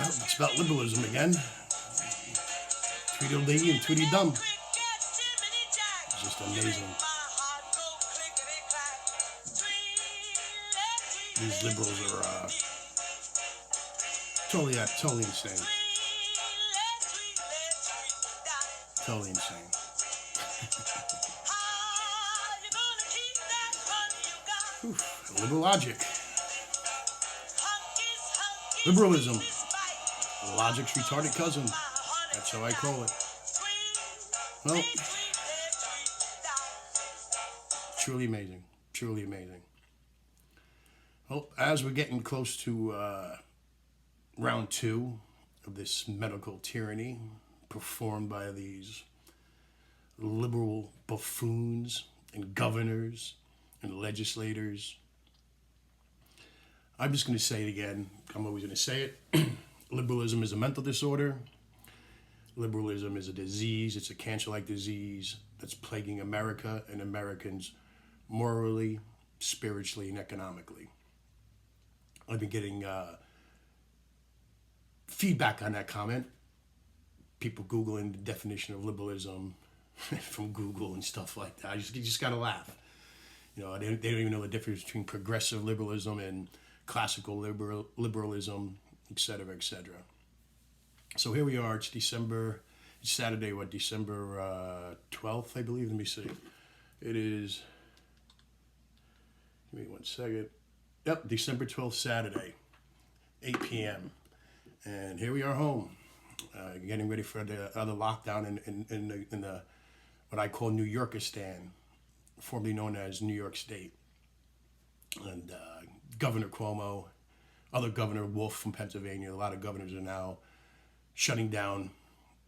Well, it's about liberalism again. Tweedledee and Tweedledum. It's just amazing. These liberals are totally insane. Totally insane. Oof, liberal logic. Liberalism. Logic's retarded cousin. That's how I call it. Well, truly amazing. Truly amazing. Well, as we're getting close to round 2 of this medical tyranny performed by these liberal buffoons and governors and legislators, I'm just going to say it again. I'm always going to say it. Liberalism is a mental disorder. Liberalism is a disease. It's a cancer-like disease that's plaguing America and Americans morally, spiritually, and economically. I've been getting feedback on that comment. People Googling the definition of liberalism from Google and stuff like that. You just got to laugh. You know, they don't even know the difference between progressive liberalism and classical liberalism, etc., etc. So here we are. It's December. It's Saturday. What, December 12th, I believe. Let me see. It is. Give me 1 second. Yep, December 12th, Saturday, 8 p.m. And here we are home, getting ready for the other lockdown in the what I call New Yorkistan, formerly known as New York State. And Governor Cuomo, other Governor Wolf from Pennsylvania, a lot of governors are now shutting down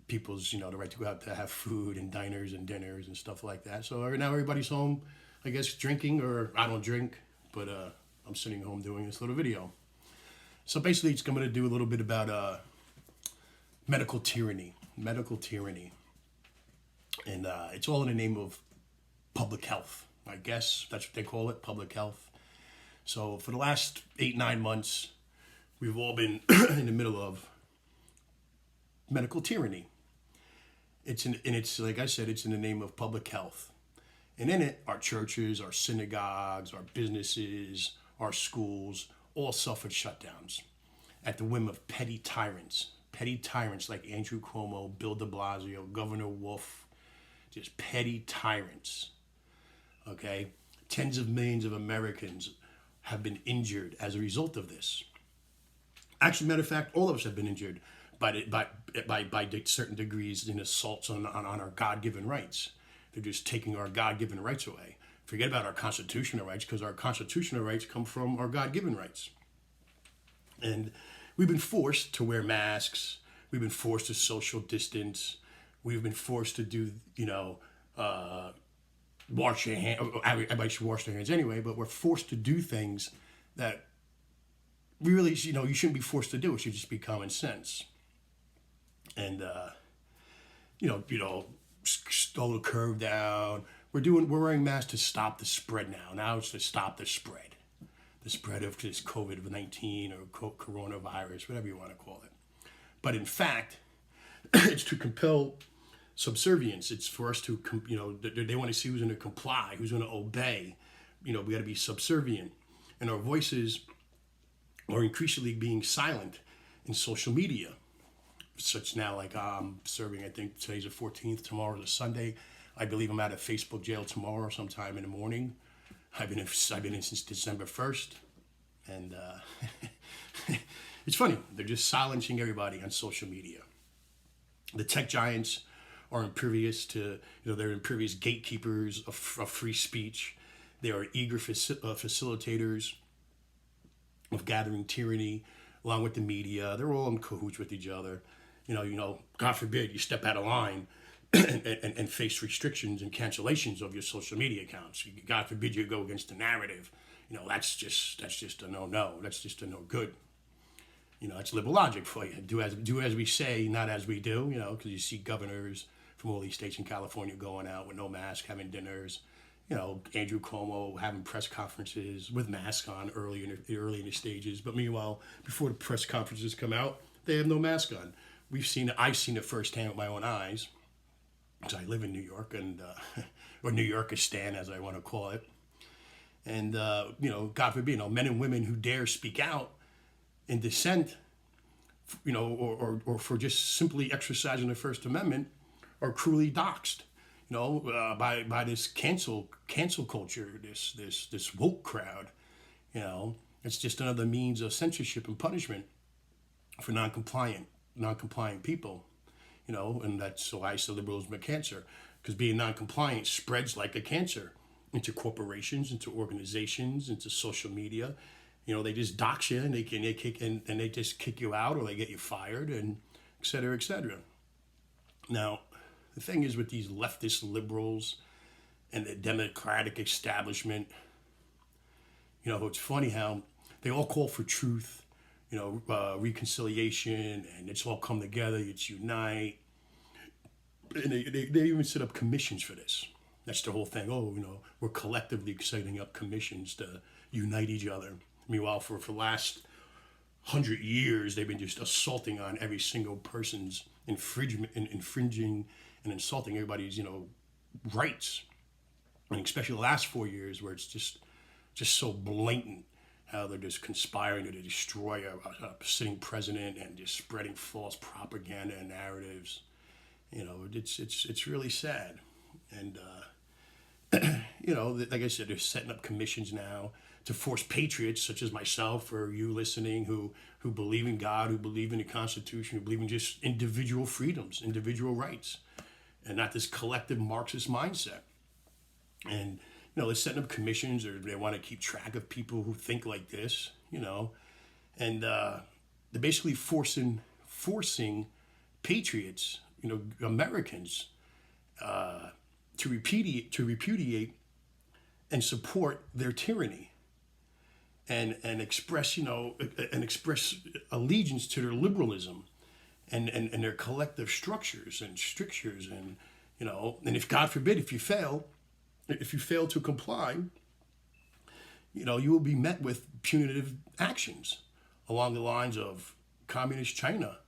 people's, the right to go out to have food and diners and dinners and stuff like that. So now everybody's home, I guess, drinking, or I don't drink, but I'm sitting home doing this little video. So basically, it's going to do a little bit about medical tyranny. Medical tyranny. And it's all in the name of public health. I guess that's what they call it, public health. So for the last 8-9 months, we've all been in the middle of medical tyranny. It's like I said, it's in the name of public health. And in it, our churches, our synagogues, our businesses, our schools, all suffered shutdowns at the whim of petty tyrants like Andrew Cuomo, Bill de Blasio, Governor Wolf, just petty tyrants. Okay? Tens of millions of Americans have been injured as a result of this. Actually, matter of fact, all of us have been injured by certain degrees in assaults on our God-given rights. They're just taking our God-given rights away. Forget about our constitutional rights, because our constitutional rights come from our God-given rights. And we've been forced to wear masks. We've been forced to social distance. We've been forced to do, wash your hands. Everybody should wash their hands anyway, but we're forced to do things that we really, you shouldn't be forced to do. It should just be common sense. And, slow the curve down. We're wearing masks to stop the spread now. Now it's to stop the spread of this COVID-19 or coronavirus, whatever you want to call it. But in fact, it's to compel subservience. It's for us to, they want to see who's going to comply, who's going to obey. We got to be subservient. And our voices are increasingly being silent in social media. Such now, like I'm serving, I think today's the 14th, tomorrow's a Sunday. I believe I'm out of Facebook jail tomorrow sometime in the morning. I've been in since December 1st. And it's funny. They're just silencing everybody on social media. The tech giants are impervious to, they're impervious gatekeepers of free speech. They are eager facilitators of gathering tyranny, along with the media. They're all in cahoots with each other. God forbid you step out of line and face restrictions and cancellations of your social media accounts. God forbid you go against the narrative. That's just a no. That's just a no good. It's liberal logic for you. Do as we say, not as we do. Because you see governors from all these states in California going out with no mask, having dinners. Andrew Cuomo having press conferences with masks on early in the stages. But meanwhile, before the press conferences come out, They have no mask on. I've seen it firsthand with my own eyes, because I live in New York, and or New Yorkistan, as I want to call it. And God forbid, men and women who dare speak out in dissent, or for just simply exercising the First Amendment, are cruelly doxxed, by this cancel culture, this woke crowd. It's just another means of censorship and punishment for non-compliant people. And that's why I say liberalism is a cancer, because being non-compliant spreads like a cancer into corporations, into organizations, into social media. They just dox you, and they just kick you out, or they get you fired, and et cetera, et cetera. Now, the thing is with these leftist liberals and the democratic establishment, it's funny how they all call for truth, reconciliation, and it's all come together, it's unite. And they even set up commissions for this. That's the whole thing. We're collectively setting up commissions to unite each other. Meanwhile, for the last 100 years, they've been just assaulting on every single person's infringing and insulting everybody's, rights. And especially the last 4 years, where it's just so blatant how they're just conspiring to destroy a sitting president and just spreading false propaganda and narratives. It's really sad. And like I said, they're setting up commissions now to force patriots such as myself or you listening who believe in God, who believe in the Constitution, who believe in just individual freedoms, individual rights, and not this collective Marxist mindset. And they're setting up commissions, or they want to keep track of people who think like this, and they're basically forcing patriots, Americans, to repudiate and support their tyranny, and express allegiance to their liberalism and their collective structures and strictures, and and if God forbid, if you fail to comply, you will be met with punitive actions along the lines of communist China,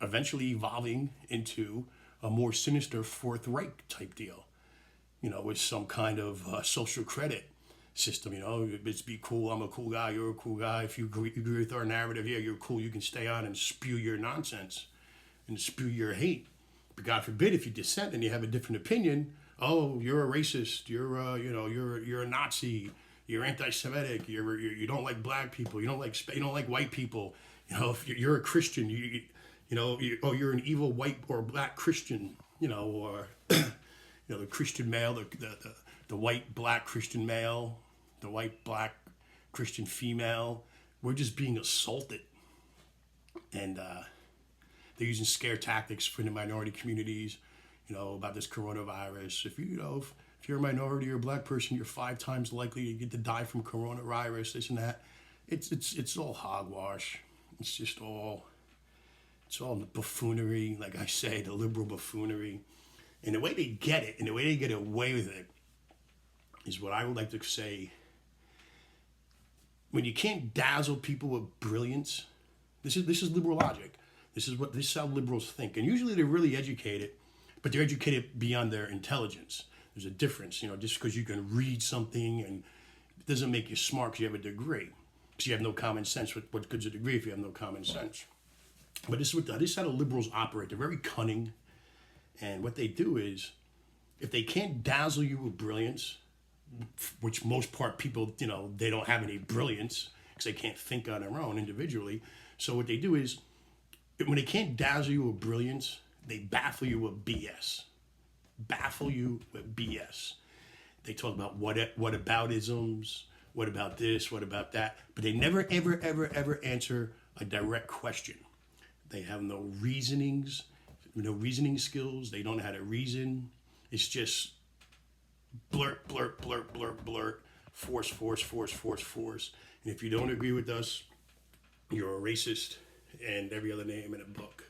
eventually evolving into a more sinister Fourth Reich type deal, with some kind of social credit system. It's be cool, I'm a cool guy, you're a cool guy. If you agree with our narrative, yeah, you're cool, you can stay on and spew your nonsense and spew your hate. But God forbid, if you dissent and you have a different opinion, oh, you're a racist, you're a Nazi, you're anti-Semitic, you don't like black people, you don't like white people. If you're a Christian, you're an evil white or black Christian, or the Christian male, the white black Christian male, the white black Christian female. We're just being assaulted, and they're using scare tactics for the minority communities. About this coronavirus. If you're a minority or a black person, you're 5 times likely to get to die from coronavirus. This and that. It's all hogwash. It's all buffoonery. Like I say, the liberal buffoonery, and the way they get it, and the way they get away with it, is what I would like to say. When you can't dazzle people with brilliance, this is liberal logic. This is how liberals think, and usually they're really educated. But they're educated beyond their intelligence. There's a difference, just because you can read something, and it doesn't make you smart because you have a degree. Because you have no common sense. What good's a degree if you have no common sense? But this is how the liberals operate. They're very cunning. And what they do is, if they can't dazzle you with brilliance, which most part people, they don't have any brilliance because they can't think on their own individually. So what they do is, when they can't dazzle you with brilliance, they baffle you with BS. They talk about whataboutisms, what about this, what about that, but they never, ever, ever, ever answer a direct question. They have no reasoning skills. They don't know how to reason. It's just blurt, blurt, blurt, blurt, blurt, force. And if you don't agree with us, you're a racist, and every other name in a book.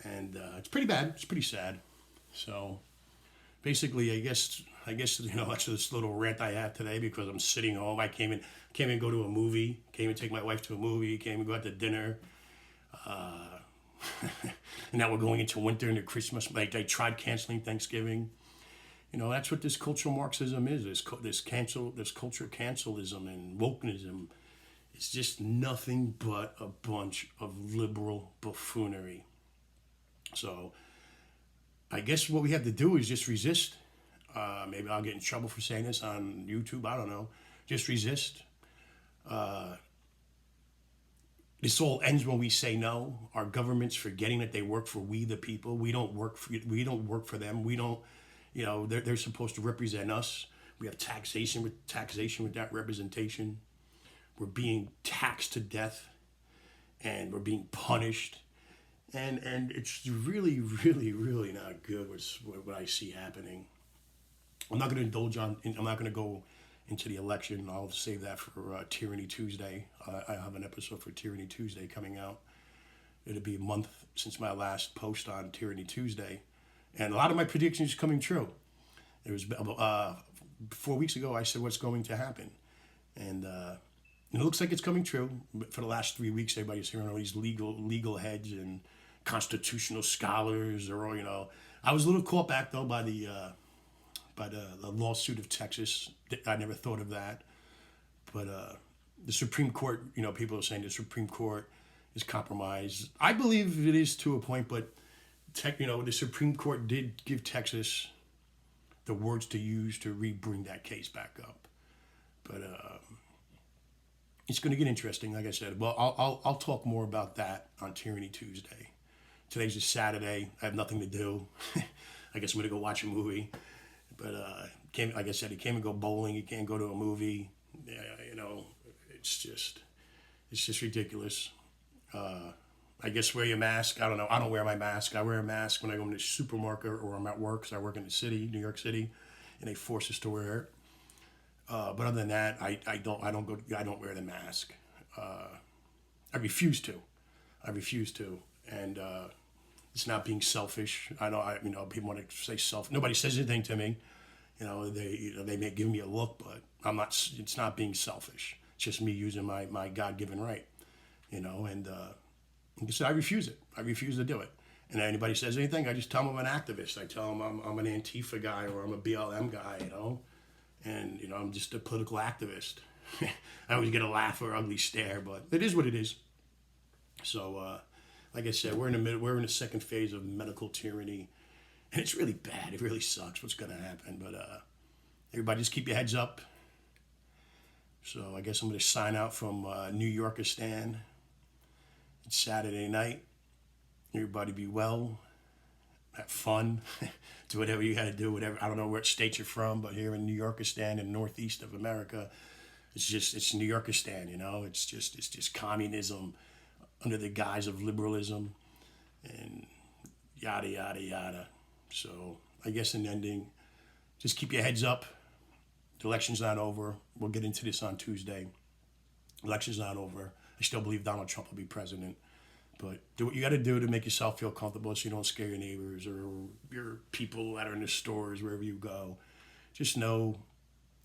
And it's pretty bad. It's pretty sad. So basically, I guess that's this little rant I have today, because I'm sitting home. I came in go to a movie. Came and take my wife to a movie. Came and go out to dinner. And now we're going into winter and Christmas. Like they tried canceling Thanksgiving. That's what this cultural Marxism is. This culture cancelism and wokenism. It's just nothing but a bunch of liberal buffoonery. So I guess what we have to do is just resist. Maybe I'll get in trouble for saying this on YouTube. I don't know. Just resist. This all ends when we say no. Our government's forgetting that they work for we the people. We don't work for them. We don't. They're supposed to represent us. We have taxation with that representation. We're being taxed to death, and we're being punished, and it's really, really, really not good. What I see happening. I'm not going to indulge on. I'm not going to go into the election. I'll save that for Tyranny Tuesday. I have an episode for Tyranny Tuesday coming out. It'll be a month since my last post on Tyranny Tuesday, and a lot of my predictions are coming true. It was 4 weeks ago. I said what's going to happen, and it looks like it's coming true. But for the last 3 weeks, everybody's hearing all these legal heads and constitutional scholars, or I was a little caught back though by the lawsuit of Texas. I never thought of that, but the Supreme Court. People are saying the Supreme Court is compromised. I believe it is to a point, but the Supreme Court did give Texas the words to use to bring that case back up. But it's going to get interesting, like I said. Well, I'll talk more about that on Tyranny Tuesday. Today's just Saturday. I have nothing to do. I guess I'm going to go watch a movie. But like I said, you can't go bowling. You can't go to a movie. It's just ridiculous. I guess wear your mask. I don't know. I don't wear my mask. I wear a mask when I go into the supermarket or I'm at work, because I work in the city, New York City, and they force us to wear it. But other than that, I don't wear the mask. I refuse to, and it's not being selfish. I know people want to say self. Nobody says anything to me. They may give me a look, but I'm not. It's not being selfish. It's just me using my God-given right. And like I said, I refuse it. I refuse to do it. And anybody says anything, I just tell them I'm an activist. I tell them I'm an Antifa guy, or I'm a BLM guy. And I'm just a political activist. I always get a laugh or ugly stare, but it is what it is. So, like I said, we're in the second phase of medical tyranny, and it's really bad. It really sucks what's going to happen. But everybody, just keep your heads up. So I guess I'm going to sign out from New Yorkistan. It's Saturday night. Everybody be well. Have fun. Do whatever you got to do. Whatever. I don't know what state you're from, but here in New Yorkistan, in northeast of America, it's New Yorkistan. It's just communism under the guise of liberalism, and yada yada yada. So I guess in ending, just keep your heads up. The election's not over. We'll get into this on Tuesday. Election's not over. I still believe Donald Trump will be president. But do what you got to do to make yourself feel comfortable, so you don't scare your neighbors or your people that are in the stores, wherever you go. Just know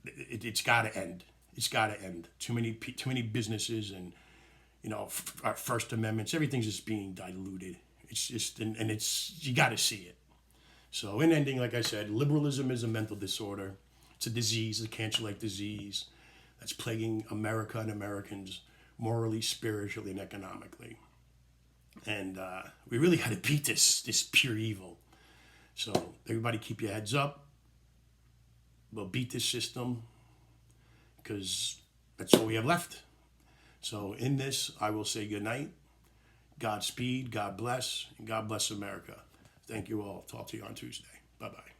it's got to end. It's got to end. Too many businesses and our First Amendments. Everything's just being diluted. It's just and it's you got to see it. So in ending, like I said, liberalism is a mental disorder. It's a disease, a cancer-like disease that's plaguing America and Americans morally, spiritually, and economically. And we really got to beat this pure evil. So everybody keep your heads up. We'll beat this system because that's all we have left. So in this, I will say good night. Godspeed, God bless, and God bless America. Thank you all. Talk to you on Tuesday. Bye-bye.